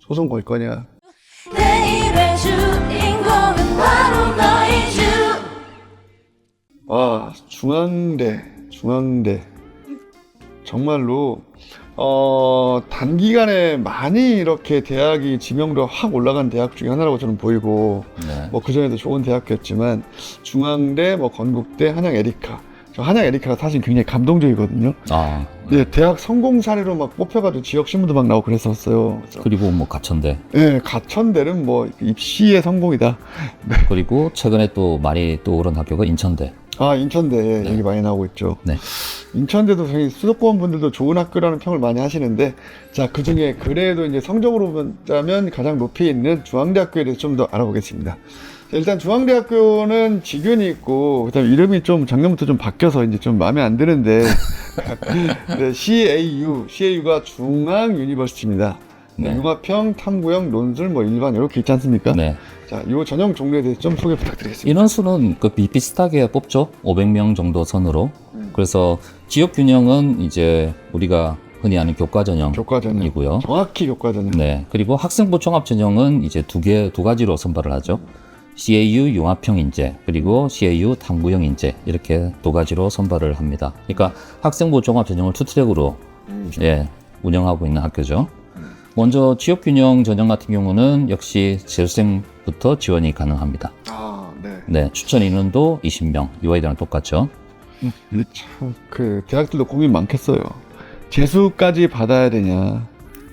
소송 걸 거냐. 내일의 주인공은 바로 너이죠. 와, 중앙대 정말로 단기간에 많이 이렇게 대학이 지명도가 확 올라간 대학 중에 하나라고 저는 보이고, 네. 뭐 그전에도 좋은 대학교였지만 중앙대, 뭐 건국대, 한양 에리카. 저 한양 에리카가 사실 굉장히 감동적이거든요. 아, 네, 대학 성공 사례로 막 뽑혀가지고 지역 신문도 막 나오고 그랬었어요. 그래서 그리고 뭐 가천대. 네, 가천대는 뭐 입시의 성공이다. 그리고 최근에 또 많이 또 오른 학교가 인천대. 아, 인천대 네. 얘기 많이 나오고 있죠. 네. 인천대도 저희 수도권 분들도 좋은 학교라는 평을 많이 하시는데, 자, 그 중에 그래도 이제 성적으로 본다면 가장 높이 있는 중앙대학교에 대해서 좀 더 알아보겠습니다. 자, 일단 중앙대학교는 직윤이 있고, 그다음 이름이 좀 작년부터 좀 바뀌어서 이제 좀 마음에 안 드는데, 네, CAU가 중앙 유니버시티입니다. 네. 융합형, 탐구형, 논술, 뭐 일반 이렇게 있지 않습니까? 네. 자, 이 전형 종류에 대해서 좀 소개 부탁드리겠습니다. 인원수는 그 비슷하게 뽑죠. 500명 정도 선으로. 그래서 지역 균형은 이제 우리가 흔히 아는 교과 전형이고요. 교과 전형. 정확히 교과 전형. 네. 그리고 학생부 종합 전형은 이제 두 가지로 선발을 하죠. CAU 융합형 인재, 그리고 CAU 탐구형 인재, 이렇게 두 가지로 선발을 합니다. 그러니까 학생부 종합 전형을 투트랙으로 예, 운영하고 있는 학교죠. 먼저 지역 균형 전형 같은 경우는 역시 재수생부터 지원이 가능합니다. 아, 네. 네, 추천 인원도 20명, UI대랑 똑같죠. 참, 대학들도 고민 많겠어요. 재수까지 받아야 되냐,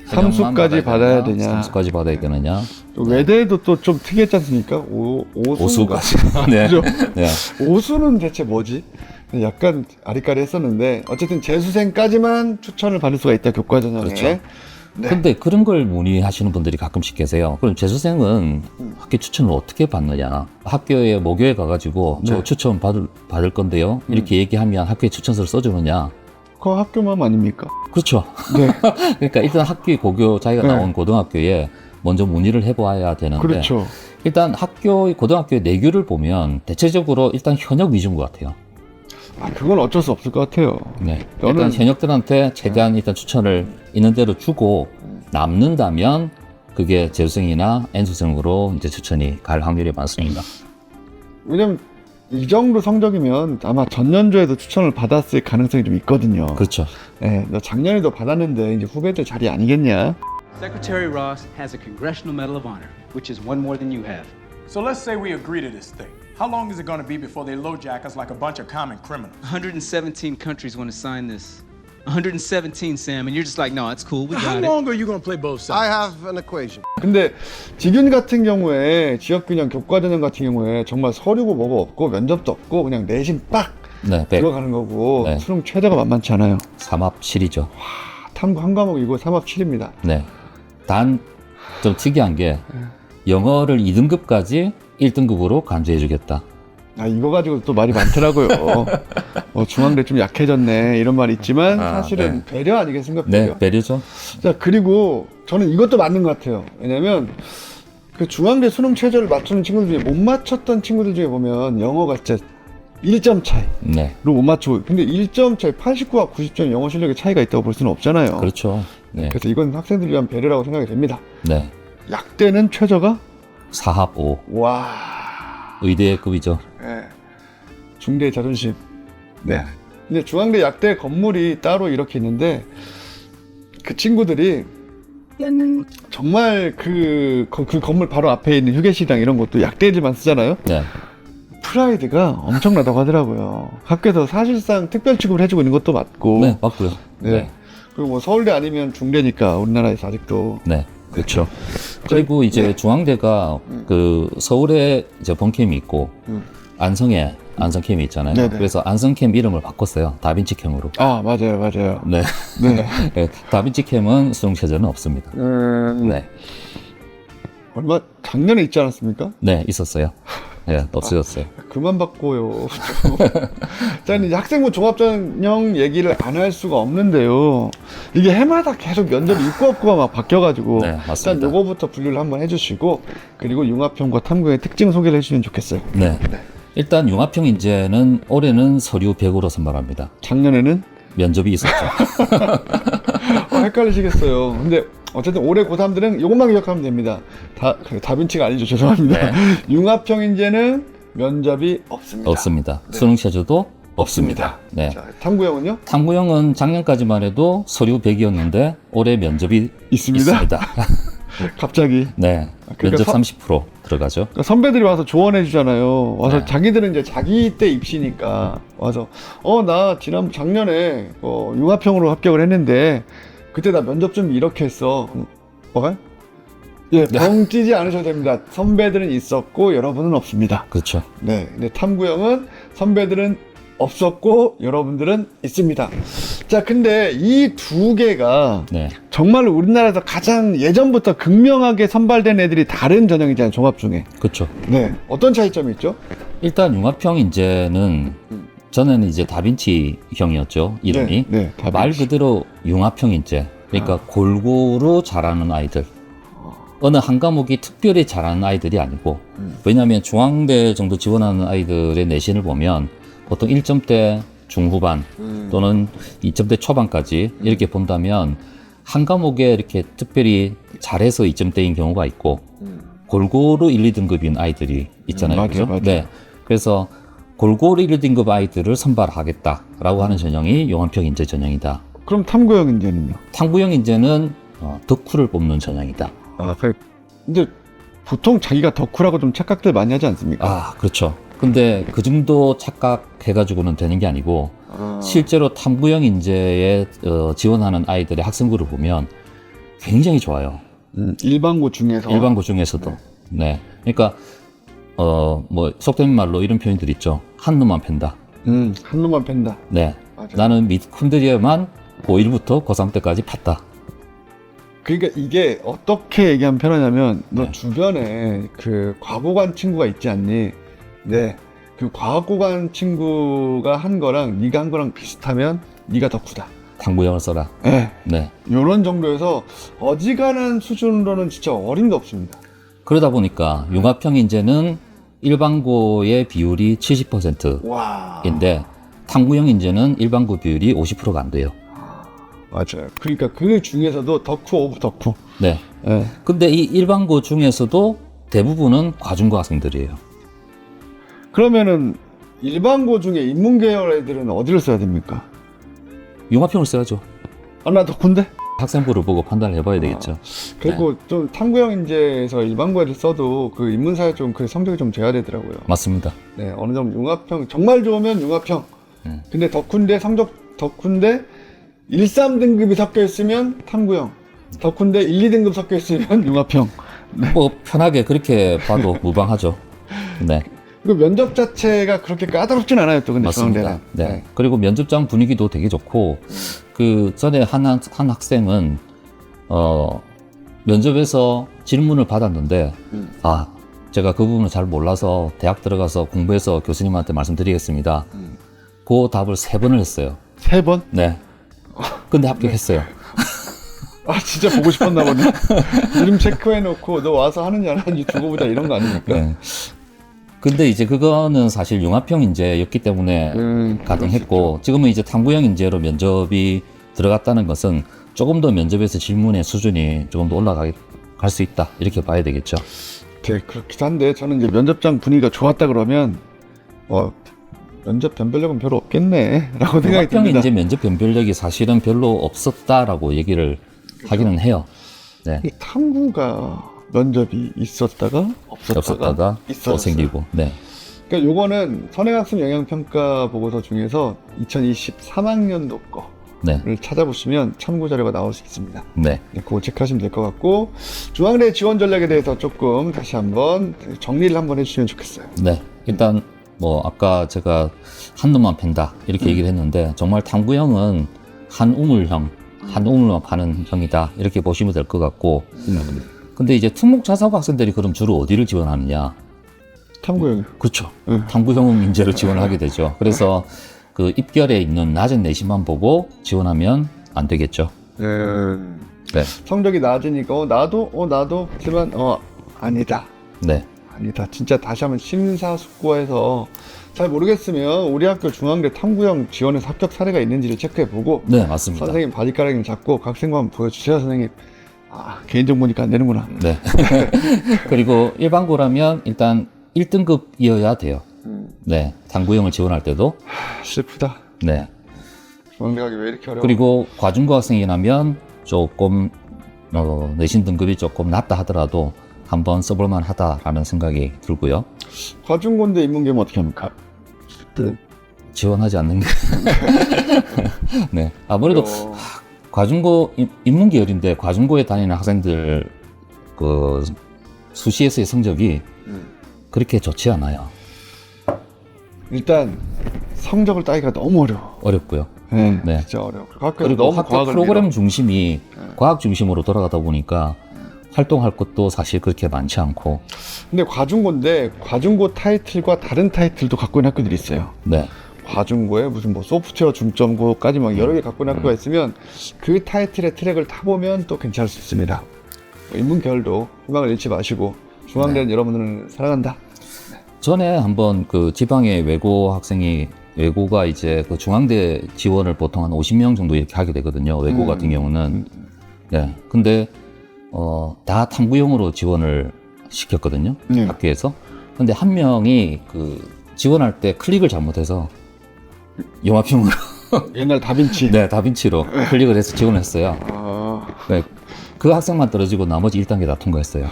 삼수까지 받아야 되냐, 삼수까지 받아야 되느냐, 또 외대도 또 좀 특이했지 않습니까? 오수까지. 네. 그죠? 네. 오수는 대체 뭐지? 약간 아리까리 했었는데, 어쨌든 재수생까지만 추천을 받을 수가 있다, 교과 전형에. 그렇죠. 네. 근데 그런 걸 문의하시는 분들이 가끔씩 계세요. 그럼 재수생은 학교 추천을 어떻게 받느냐? 학교에 모교에 가가지고 저 네. 추천 받을 건데요. 이렇게 얘기하면 학교에 추천서를 써주느냐? 그 학교만 아닙니까? 그렇죠. 네. 그러니까 일단 학교에 자기가 네. 나온 고등학교에 먼저 문의를 해봐야 되는데 그렇죠. 일단 고등학교의 내규를 보면 대체적으로 일단 현역 위주인 것 같아요. 아, 그건 어쩔 수 없을 것 같아요. 네. 일단 현역들한테 최대한 일단 추천을 있는 대로 주고 남는다면 그게 재수생이나 N수생으로 이제 추천이 갈 확률이 많습니다. 왜냐면 이 정도 성적이면 아마 전년도에도 추천을 받았을 가능성이 좀 있거든요. 그렇죠. 네, 너 작년에도 받았는데 이제 후배들 자리 아니겠냐? Secretary Ross has a Congressional Medal of Honor, which is one more than you have. So let's say we agree to this thing. How long is it going to be before they LoJack us like a bunch of common criminals? 117 countries want to sign this. 117, Sam, and you're just like, no, it's cool, we How got it. long are you going to play both sides? I have an equation. 근데 직윤 같은 경우에 지역균형 교과전형 같은 경우에 정말 서류고 뭐고 없고 면접도 없고 그냥 내신 빡 네, 100. 들어가는 거고 네. 수능 최저가 만만치 않아요. 3합 7이죠. 탐구 한 과목 이거 3합 7입니다. 네. 단 좀 특이한 게 영어를 2등급까지 1등급으로 간주해 주겠다. 아, 이거 가지고 또 말이 많더라고요. 중앙대 좀 약해졌네 이런 말이 있지만 사실은 네. 배려 아니겠습니까? 배려. 네, 배려죠. 자, 그리고 저는 이것도 맞는 것 같아요. 왜냐면 그 중앙대 수능 최저를 맞추는 친구들 중에 못 맞췄던 친구들 중에 보면 영어가 진짜 1점 차이로 네. 못 맞추고, 근데 1점 차이 89와 90점 영어 실력의 차이가 있다고 볼 수는 없잖아요. 그렇죠. 네. 그래서 이건 학생들을 위한 배려라고 생각이 됩니다. 네. 약대는 최저가 4합 5. 와, 의대급이죠. 네. 중대의 자존심. 네. 근데 중앙대 약대 건물이 따로 이렇게 있는데 그 친구들이 정말 그 건물 바로 앞에 있는 휴게실이랑 이런 것도 약대들만 쓰잖아요. 네. 프라이드가 엄청나다고 하더라고요. 학교에서 사실상 특별 취급을 해주고 있는 것도 맞고. 네, 맞고요. 네. 네. 그리고 뭐 서울대 아니면 중대니까 우리나라에서 아직도. 네. 그렇죠. 그리고 이제 네. 중앙대가 그 서울에 이제 본캠이 있고 안성에 안성캠이 있잖아요. 네네. 그래서 안성캠 이름을 바꿨어요. 다빈치캠으로. 아, 맞아요. 네. 네. 네. 다빈치캠은 수능 최저는 없습니다. 네. 작년에 있지 않았습니까? 네, 있었어요. 네, 없어졌어요. 그만 바꿔요. 자, 이제 학생부 종합전형 얘기를 안 할 수가 없는데요. 이게 해마다 계속 면접이 있고 없고가 막 바뀌어가지고. 네, 맞습니다. 일단 요거부터 분류를 한번 해주시고, 그리고 융합형과 탐구의 특징 소개를 해주시면 좋겠어요. 네. 일단 융합형 인재는 올해는 서류 100으로 선발합니다. 작년에는 면접이 있었죠. 헷갈리시겠어요. 근데 어쨌든 올해 고3들은 이것만 기억하면 됩니다. 다빈치가 아니죠. 죄송합니다. 융합형 인재는 면접이 없습니다. 없습니다. 수능 체제도 없습니다. 네. 자, 탐구형은요? 탐구형은 작년까지만 해도 서류 100이었는데 올해 면접이 있습니다. 갑자기. 네. 그러니까 면접 30% 들어가죠. 그러니까 선배들이 와서 조언해 주잖아요. 와서 네. 자기들은 이제 자기 때 입시니까 와서 나 작년에 융합형으로 합격을 했는데 그때 나 면접 좀 이렇게 했어. 뭐가요? 예, 벙 뛰지 않으셔도 됩니다. 선배들은 있었고 여러분은 없습니다. 그렇죠. 네, 근데 탐구형은 선배들은 없었고 여러분들은 있습니다. 자, 근데 이 두 개가 네. 정말 우리나라에서 가장 예전부터 극명하게 선발된 애들이 다른 전형이잖아요, 종합 중에. 그렇죠. 네, 어떤 차이점이 있죠? 일단 융합형 인재는 전에는 이제 다빈치형이었죠. 이름이. 네, 다빈치. 말 그대로 융합형 인재. 그러니까 골고루 잘하는 아이들. 어느 한 과목이 특별히 잘하는 아이들이 아니고, 왜냐하면 중앙대 정도 지원하는 아이들의 내신을 보면 보통 1점대 중후반 또는 2점대 초반까지 이렇게 본다면 한 과목에 이렇게 특별히 잘해서 2점대인 경우가 있고 골고루 1, 2등급인 아이들이 있잖아요. 맞아요, 그죠? 맞아요. 네. 그래서 골고루 1, 2등급 아이들을 선발하겠다라고 하는 전형이 융합형 인재 전형이다. 그럼 탐구형 인재는요? 탐구형 인재는 덕후를 뽑는 전형이다. 근데 보통 자기가 덕후라고 좀 착각들 많이 하지 않습니까? 아, 그렇죠. 근데 그 정도 착각해가지고는 되는 게 아니고 실제로 탐구형 인재에 지원하는 아이들의 학생부를 보면 굉장히 좋아요. 일반고 중에서. 일반고 중에서도. 네. 그러니까 뭐 속된 말로 이런 표현들 있죠. 한 놈만 팬다. 한 놈만 팬다. 네. 맞아요. 나는 미kun들이에만 고1부터 고3 때까지 팠다. 그러니까 이게 어떻게 얘기하면 편하냐면 너 네. 주변에 그 과고관 친구가 있지 않니? 네. 그 과고관 친구가 한 거랑 네가 한 거랑 비슷하면 네가 덕후다. 탐구형을 써라. 네. 네. 이런 정도에서 어지간한 수준으로는 진짜 어림도 없습니다. 그러다 보니까 융합형 인재는 일반고의 비율이 70%인데 와. 탐구형 인재는 일반고 비율이 50%가 안 돼요. 맞아요. 그러니까 그 중에서도 덕후 오브 덕후. 네. 네. 근데 이 일반고 중에서도 대부분은 과중고 학생들이에요. 그러면은 일반고 중에 인문계열 애들은 어디를 써야 됩니까? 융합형을 써야죠. 나 덕후인데? 학생부를 보고 판단을 해봐야 되겠죠. 그리고 좀 탐구형 인재에서 일반고 애들 써도 그 인문사회 좀 그 성적이 좀 돼야 되더라고요. 맞습니다. 네, 어느 정도 융합형 정말 좋으면 융합형. 근데 덕후인데 성적 덕후인데 1, 3등급이 섞여 있으면 탐구형. 덕후인데 1, 2등급 섞여 있으면 융합형. 뭐 편하게 그렇게 봐도 무방하죠. 네. 그리고 면접 자체가 그렇게 까다롭진 않아요, 또 근데 맞습니다. 중앙대는. 네. 그리고 면접장 분위기도 되게 좋고 그 전에 한 학생은 면접에서 질문을 받았는데 제가 그 부분을 잘 몰라서 대학 들어가서 공부해서 교수님한테 말씀드리겠습니다. 그 답을 3번을 했어요. 3번? 네. 근데 합격했어요. 진짜 보고 싶었나 보네. 이름 체크해놓고 너 와서 하는지 안 하는지 두고 보자 이런 거 아닙니까? 네. 근데 이제 그거는 사실 융합형 인재였기 때문에 가능했고 지금은 이제 탐구형 인재로 면접이 들어갔다는 것은 조금 더 면접에서 질문의 수준이 조금 더 올라갈 수 있다 이렇게 봐야 되겠죠. 네, 그렇기도 한데 저는 이제 면접장 분위기가 좋았다 그러면 면접 변별력은 별로 없겠네 라고 생각이 융합형 듭니다. 인재 면접 변별력이 사실은 별로 없었다라고 얘기를 하기는 해요. 네. 이 탐구가 면접이 있었다가 없었다가 또 있었어요. 생기고. 네. 그러니까 요거는 선행학습 영향평가 보고서 중에서 2023학년도 거를 네. 찾아보시면 참고 자료가 나올 수 있습니다. 네. 네, 그거 체크하시면 될 것 같고 중앙대 지원 전략에 대해서 조금 다시 한번 정리를 한번 해주시면 좋겠어요. 네. 일단 뭐 아까 제가 한 놈만 팬다 이렇게 얘기를 했는데 정말 탐구형은 한 우물만 파는 형이다 이렇게 보시면 될 것 같고 근데 이제 특목 자사고 학생들이 그럼 주로 어디를 지원하느냐? 탐구형이요. 그렇죠. 탐구형 인재를 지원하게 되죠. 그래서 그 입결에 있는 낮은 내신만 보고 지원하면 안 되겠죠. 네. 성적이 낮으니까 나도 하지만 아니다. 네. 아니다. 진짜 다시 한번 심사숙고해서 잘 모르겠으면 우리 학교 중앙대 탐구형 지원해서 합격 사례가 있는지를 체크해보고 네, 맞습니다. 선생님 바지가랑이 잡고 각 학생부 한번 보여주세요. 선생님 개인정보니까 안 되는구나. 네. 그리고 일반고라면 일단 1등급이어야 돼요. 네. 당구형을 지원할 때도. 슬프다. 네. 중앙대 가기 왜 이렇게 어려워? 그리고 과중고 학생이라면 조금 내신 등급이 조금 낮다 하더라도 한번 써볼만 하다라는 생각이 들고요. 과중고인데 인문계면 어떻게 합니까? 지원하지 않는 게. 네. 아무래도 어, 과중고 인문계열인데 과중고에 다니는 학생들 그 수시에서의 성적이 그렇게 좋지 않아요. 일단 성적을 따기가 너무 어려워. 어렵고요. 네, 네. 진짜 어려워. 학교에서 그리고 너무 학교 과학을 프로그램 밀어. 중심이 과학 중심으로 돌아가다 보니까 활동할 것도 사실 그렇게 많지 않고. 근데 과중고인데 과중고 타이틀과 다른 타이틀도 갖고 있는 학교들이 있어요. 네. 과중고에 무슨 뭐 소프트웨어 중점고까지 막 여러 개 갖고 있는 학교가 있으면 그 타이틀의 트랙을 타보면 또 괜찮을 수 있습니다. 뭐 인문계열도 희망을 잃지 마시고 중앙대는 여러분들은 사랑한다. 전에 한번 그 지방의 외고가 이제 그 중앙대 지원을 보통 한 50명 정도 이렇게 하게 되거든요. 외고 같은 경우는. 네. 근데 다 탐구형으로 지원을 시켰거든요. 네. 학교에서. 근데 한 명이 그 지원할 때 클릭을 잘못해서 영화평으로 옛날 다빈치. 네, 다빈치로 클릭을 해서 지원을 했어요. 아, 네. 그 학생만 떨어지고 나머지 1단계 다 통과했어요.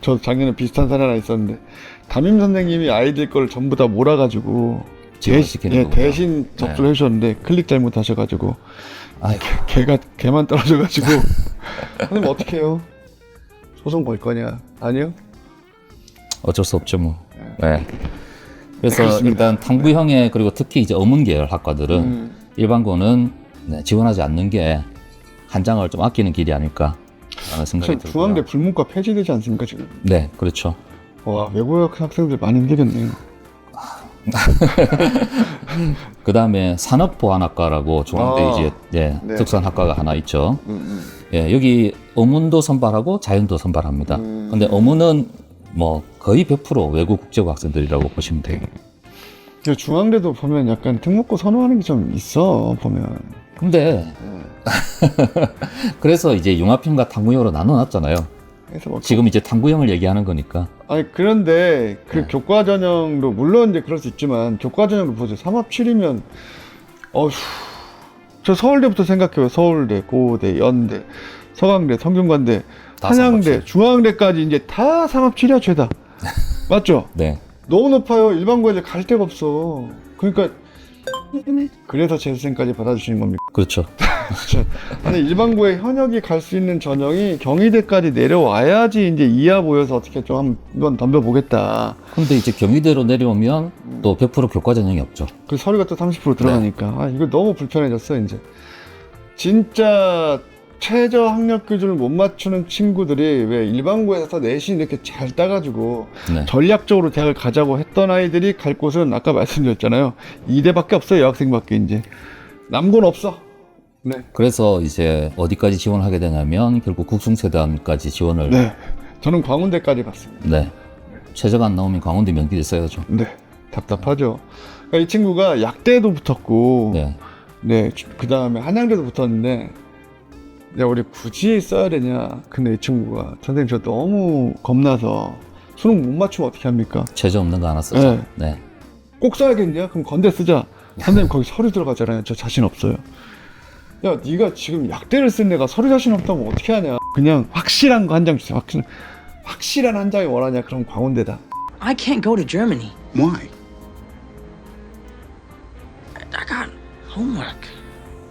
저 작년에 비슷한 사례 하나 있었는데 담임 선생님이 아이들 거를 전부 다 몰아가지고 지원시키는 거고요. 대신 접수를 해주셨는데 클릭 잘못하셔가지고 아이고. 걔만 떨어져가지고 선생님 어떻게 해요? 소송 걸 거냐? 아니요? 어쩔 수 없죠, 뭐. 네. 그래서 그렇습니다. 일단 탐구형의 그리고 특히 이제 어문계열 학과들은 일반고는 네, 지원하지 않는 게 한 장을 좀 아끼는 길이 아닐까 라는 생각이 들고요. 중앙대 불문과 폐지되지 않습니까 지금? 네, 그렇죠. 와 외국 학생들 많이 힘들겠네요. 그 다음에 산업보안학과라고 중앙대 이제 네. 특산학과가 하나 있죠. 예, 여기 어문도 선발하고 자연도 선발합니다. 근데 어문은 뭐 거의 100% 외국 국제고 학생들이라고 보시면 돼요. 중앙대도 보면 약간 특목고 선호하는 게 좀 있어 보면. 근데 그래서 이제 융합형과 탐구형으로 나눠놨잖아요. 그래서 뭐 지금 이제 탐구형을 얘기하는 거니까. 아니 그런데 그 네. 교과 전형도 물론 이제 그럴 수 있지만 교과 전형도 보세요. 3합7이면 어휴 저 서울대부터 생각해요. 서울대, 고대, 연대, 서강대, 성균관대, 다 한양대, 3합7. 중앙대까지 이제 다 3합7이야 죄다. 맞죠? 네. 너무 높아요. 일반고에 갈 데가 없어. 그러니까 그래서 재수생까지 받아주시는 겁니까? 그렇죠. 아니 일반고에 현역이 갈 수 있는 전형이 경희대까지 내려와야지 이제 이하 보여서 어떻게 좀 한번 덤벼보겠다. 근데 이제 경희대로 내려오면 또 100% 교과 전형이 없죠. 그 서류가 또 30% 들어가니까 아 이거 너무 불편해졌어 이제. 진짜 최저 학력 기준을 못 맞추는 친구들이 왜 일반고에서 내신 이렇게 잘 따가지고 네. 전략적으로 대학을 가자고 했던 아이들이 갈 곳은 아까 말씀드렸잖아요. 2대밖에 없어요. 여학생밖에 이제. 남고는 없어. 네. 그래서 이제 어디까지 지원을 하게 되냐면 결국 국승세단까지 지원을 네. 저는 광운대까지 갔습니다. 네. 최저가 안 나오면 광운대 명기를 써야죠. 네. 답답하죠. 그러니까 이 친구가 약대도 붙었고, 네. 네. 그 다음에 한양대도 붙었는데, 야, 우리 굳이 써야 되냐. 근데 이 친구가, 선생님 저 너무 겁나서 수능 못 맞추면 어떻게 합니까? 최저 없는 거 하나 쓰죠. 네. 네. 꼭 써야겠냐? 그럼 건대 쓰자. 선생님 거기 서류 들어가잖아요. 저 자신 없어요. 야, 네가 지금 약대를 쓴 애가 서류 자신 없다면 어떻게 하냐? 그냥 확실한 거 한 장 주세요. 확실한 한 장이 원하냐? 그럼 광운대다. I can't go to Germany. Why? I got homework.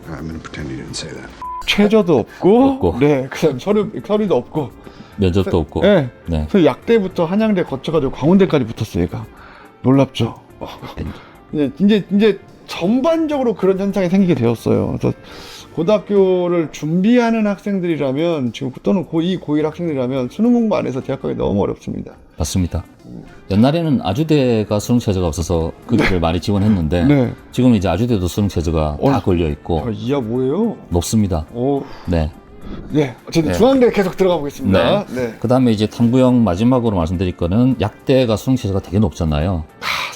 I'm gonna pretend you didn't say that. 최저도 없고, 없고. 네, 그다음 서류도 없고, 면접도 없고. 네. 네. 그래서 약대부터 한양대 거쳐가지고 광운대까지 붙었어 얘가. 놀랍죠. 이제 전반적으로 그런 현상이 생기게 되었어요. 그래서 고등학교를 준비하는 학생들이라면 지금 또는 고2, 학생들이라면 수능 공부 안 해서 대학 가기 너무 어렵습니다. 맞습니다. 옛날에는 아주대가 수능 최저가 없어서 그 길을 많이 지원했는데 네. 지금 이제 아주대도 수능 최저가 다 걸려 있고 이야 뭐예요? 높습니다. 오, 네. 네. 어쨌든 네. 중앙대 계속 들어가 보겠습니다. 네. 그 다음에 이제 탐구형 마지막으로 말씀드릴 거는 약대가 수능 최저가 되게 높잖아요.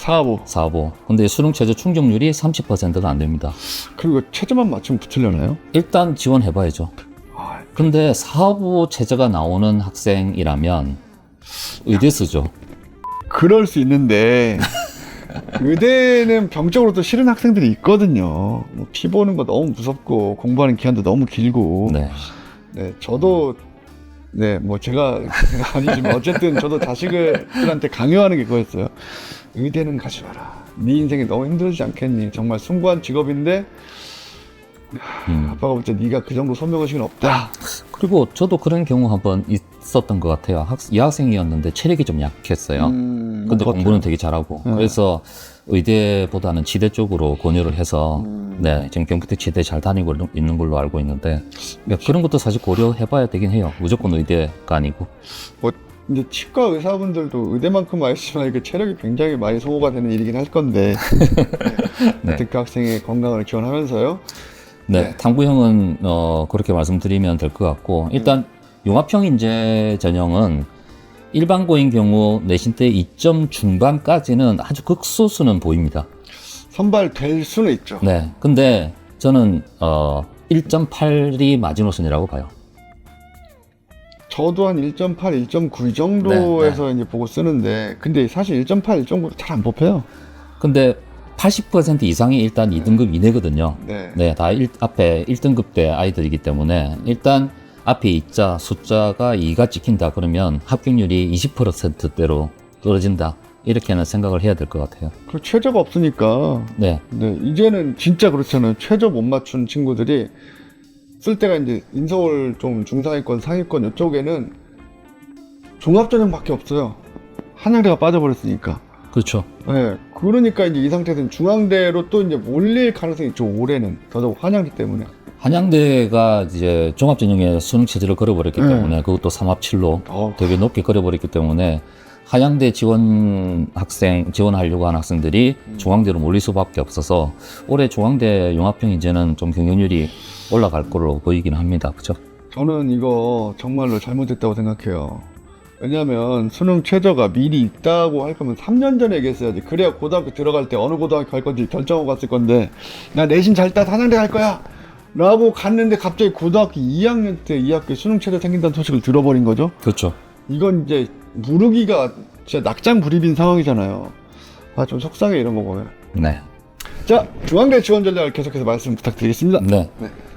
4보. 4보. 근데 수능 최저 충족률이 30%가 안 됩니다. 그리고 최저만 맞추면 붙으려나요? 일단 지원해봐야죠. 근데 사업부 체제가 나오는 학생이라면 의대 쓰죠. 그럴 수 있는데 의대는 병적으로 또 싫은 학생들이 있거든요. 뭐 피 보는 거 너무 무섭고 공부하는 기간도 너무 길고. 네. 네, 저도 네, 뭐 제가 아니지만 어쨌든 저도 자식들한테 강요하는 게 그거였어요. 의대는 가지 마라. 네 인생이 너무 힘들지 않겠니? 정말 숭고한 직업인데 아빠가 볼 때 네가 그 정도 소명의식은 없다. 그리고 저도 그런 경우 한번 있었던 것 같아요. 여학생이었는데 체력이 좀 약했어요. 근데 공부는 되게 잘하고. 그래서 의대보다는 치대 쪽으로 권유를 해서 네, 지금 경기도 치대 잘 다니고 있는 걸로 알고 있는데 그런 것도 사실 고려해봐야 되긴 해요. 무조건 의대가 아니고. 뭐 이제 치과 의사분들도 의대만큼 아시지만 이렇게 체력이 굉장히 많이 소모가 되는 일이긴 할 건데 네. 그 학생의 건강을 기원하면서요. 네, 탐구형은 그렇게 말씀드리면 될 것 같고 일단 융합형 인재 전형은 일반고인 경우 내신 때 2점 중반까지는 아주 극소수는 보입니다. 선발될 수는 있죠. 네, 근데 저는 1.8이 마지노선이라고 봐요. 저도 한 1.8, 1.9 이 정도에서 네, 이제 보고 쓰는데 근데 사실 1.8, 1.9 잘 안 뽑혀요. 근데 80% 이상이 일단 2등급 이내거든요. 네. 네, 다 앞에 1등급 대 아이들이기 때문에 일단 앞에 2자 숫자가 2가 찍힌다 그러면 합격률이 20%대로 떨어진다. 이렇게는 생각을 해야 될 것 같아요. 그 최저가 없으니까. 네. 네, 이제는 진짜 그렇잖아요. 최저 못 맞춘 친구들이 쓸 때가 이제 인서울 좀 중상위권, 상위권 이쪽에는 종합전형밖에 없어요. 한양대가 빠져버렸으니까. 그렇죠. 네, 그러니까 이제 이 상태에서는 중앙대로 또 이제 몰릴 가능성이 있죠. 올해는 더더욱 한양대 때문에. 한양대가 이제 종합전형에 수능 체제를 걸어버렸기 네. 때문에 그것도 3합7로 되게 높게 걸어버렸기 때문에 한양대 지원하려고 한 학생들이 중앙대로 몰릴 수밖에 없어서 올해 중앙대 융합형 인재는 좀 경쟁률이 올라갈 거로 보이긴 합니다. 그렇죠? 저는 이거 정말로 잘못했다고 생각해요. 왜냐면 수능 최저가 미리 있다고 할 거면 3년 전에 얘기했어야지. 그래야 고등학교 들어갈 때 어느 고등학교 갈 건지 결정하고 갔을 건데 나 내신 잘 따 한양대 갈 거야 라고 갔는데 갑자기 고등학교 2학년 때 이 학교에 수능 최저 생긴다는 소식을 들어버린 거죠. 그렇죠. 이건 이제 무르기가 진짜 낙장불입인 상황이잖아요. 아, 좀 속상해 이런 거 보면. 네. 자, 중앙대 지원 전략을 계속해서 말씀 부탁드리겠습니다. 네.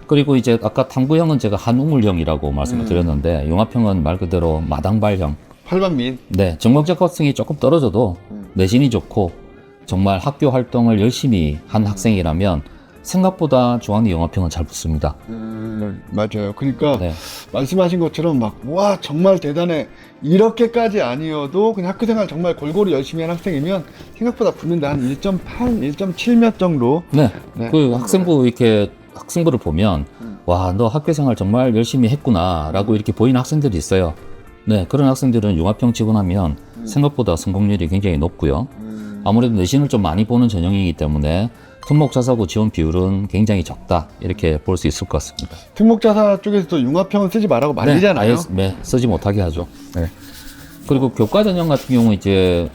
그리고 이제 아까 탐구형은 제가 한우물형이라고 말씀을 드렸는데 융합형은 말 그대로 마당발형. 팔방민. 네. 전공적 학생이 조금 떨어져도 내신이 좋고 정말 학교 활동을 열심히 한 학생이라면 생각보다 중앙대 융합형은 잘 붙습니다. 맞아요. 그러니까 네. 말씀하신 것처럼 막 와 정말 대단해 이렇게까지 아니어도 그냥 학교생활 정말 골고루 열심히 한 학생이면 생각보다 붙는데 한 1.8, 1.7 몇 정도. 네. 네. 그 학생부 이렇게 학생부를 보면 와, 너 학교생활 정말 열심히 했구나라고 이렇게 보이는 학생들이 있어요. 네, 그런 학생들은 융합형 지원하면 생각보다 성공률이 굉장히 높고요. 아무래도 내신을 좀 많이 보는 전형이기 때문에 특목자사고 지원 비율은 굉장히 적다 이렇게 볼 수 있을 것 같습니다. 특목자사 쪽에서도 융합형은 쓰지 말라고 말리잖아요. 아예 쓰지 못하게 하죠. 네. 그리고 교과 전형 같은 경우 이제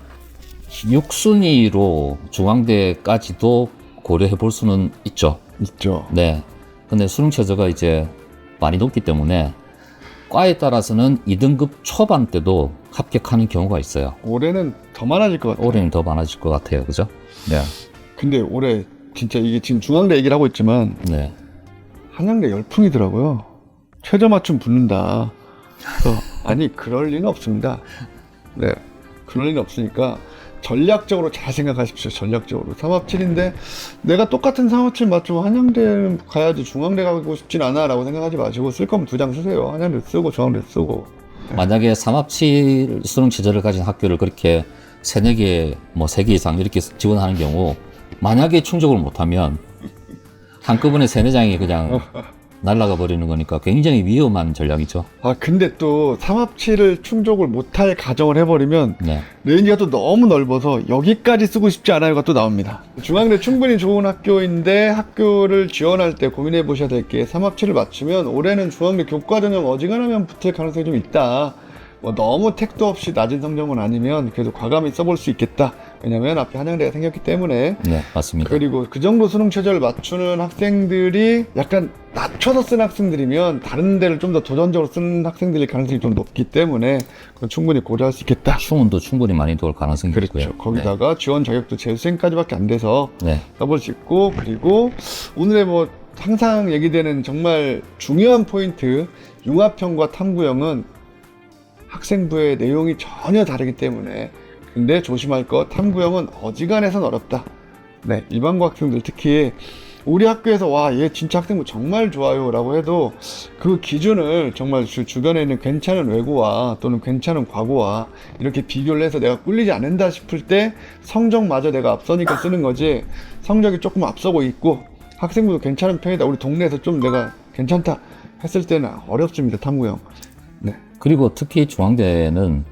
6순위로 중앙대까지도 고려해 볼 수는 있죠. 있죠. 네. 근데 수능 최저가 이제 많이 높기 때문에 과에 따라서는 2등급 초반 때도 합격하는 경우가 있어요. 올해는 더 많아질 것 같아요. 올해는 더 많아질 것 같아요. 그죠? 네. 근데 올해 진짜 이게 지금 중앙대 얘기를 하고 있지만 네. 한양대 열풍이더라고요. 최저 맞춤 붙는다. 그래서 아니 그럴 리는 없습니다. 네, 그럴 리는 없으니까 전략적으로 잘 생각하십시오. 전략적으로 3합7인데 내가 똑같은 3합7 맞추고 한양대 가야지 중앙대 가고 싶진 않아 라고 생각하지 마시고 쓸 거면 2장 쓰세요. 한양대 쓰고 중앙대 쓰고. 만약에 3합7 수능 체제를 가진 학교를 그렇게 3-4개, 뭐 3개 이상 이렇게 지원하는 경우 만약에 충족을 못하면 한꺼번에 3-4장이 그냥 날아가 버리는 거니까 굉장히 위험한 전략이죠. 아 근데 또 3합7을 충족을 못할 가정을 해버리면 네. 레인지가 또 너무 넓어서 여기까지 쓰고 싶지 않아요가 또 나옵니다. 중앙대 충분히 좋은 학교인데 학교를 지원할 때 고민해 보셔야 될 게 3합7을 맞추면 올해는 중앙대 교과 전형 어지간하면 붙을 가능성이 좀 있다. 뭐 너무 택도 없이 낮은 성적은 아니면 그래도 과감히 써볼 수 있겠다. 왜냐면 앞에 한양대가 생겼기 때문에. 네, 맞습니다. 그리고 그 정도 수능 최저를 맞추는 학생들이 약간 낮춰서 쓴 학생들이면 다른 데를 좀 더 도전적으로 쓰는 학생들일 가능성이 좀 높기 때문에 그건 충분히 고려할 수 있겠다. 추문도 충분히 많이 돌 가능성이 그렇죠. 있고요. 거기다가 지원 자격도 재수생까지밖에 안 돼서 네. 써볼 수 있고, 그리고 오늘의 뭐 항상 얘기되는 정말 중요한 포인트, 융합형과 탐구형은 학생부의 내용이 전혀 다르기 때문에. 근데 조심할 것, 탐구형은 어지간해선 어렵다. 네, 일반고 학생들 특히 우리 학교에서 와, 얘 진짜 학생부 정말 좋아요 라고 해도 그 기준을 정말 주변에 있는 괜찮은 외고와 또는 괜찮은 과고와 이렇게 비교를 해서 내가 꿀리지 않는다 싶을 때 성적마저 내가 앞서니까 쓰는 거지, 성적이 조금 앞서고 있고 학생부도 괜찮은 편이다, 우리 동네에서 좀 내가 괜찮다 했을 때는 어렵습니다, 탐구형. 네. 그리고 특히 중앙대는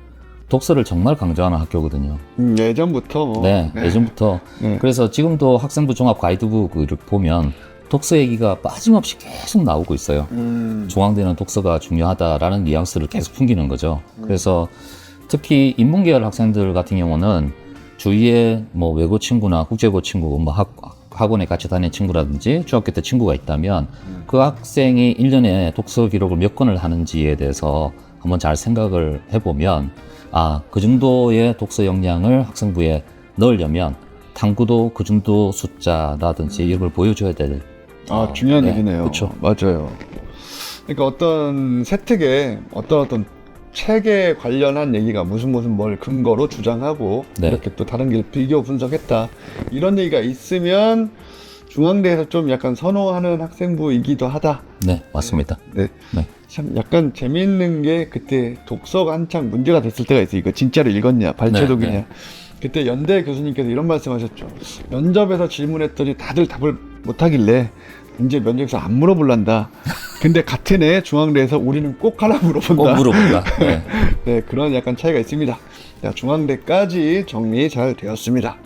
독서를 정말 강조하는 학교거든요. 예전부터 뭐. 네, 예전부터. 네. 그래서 지금도 학생부 종합 가이드북을 보면 독서 얘기가 빠짐없이 계속 나오고 있어요. 중앙대는 독서가 중요하다라는 뉘앙스를 계속 풍기는 거죠. 그래서 특히 인문계열 학생들 같은 경우는 주위에 뭐 외고 친구나 국제고 친구, 뭐 학원에 같이 다니는 친구라든지 중학교 때 친구가 있다면 그 학생이 1년에 독서 기록을 몇 권을 하는지에 대해서 한번 잘 생각을 해보면, 아, 그 정도의 독서 역량을 학생부에 넣으려면 탐구도 그 정도 숫자라든지 이런 걸 보여줘야 될. 중요한 네, 얘기네요. 그렇죠. 맞아요. 그러니까 어떤 세특에 어떤 책에 관련한 얘기가 무슨 뭘 근거로 주장하고 네. 이렇게 또 다른 길 비교 분석했다, 이런 얘기가 있으면 중앙대에서 좀 약간 선호하는 학생부이기도 하다. 네, 맞습니다. 네. 네. 참 약간 재미있는 게, 그때 독서가 한창 문제가 됐을 때가 있어요. 이거 진짜로 읽었냐, 발췌독이냐. 네, 네. 그때 연대 교수님께서 이런 말씀하셨죠. 면접에서 질문했더니 다들 답을 못하길래 이제 면접에서 안 물어볼란다. 근데 같은 해 중앙대에서 우리는 꼭 하나 물어본다. 꼭 물어본다. 네. 네, 그런 약간 차이가 있습니다. 자, 중앙대까지 정리 잘 되었습니다.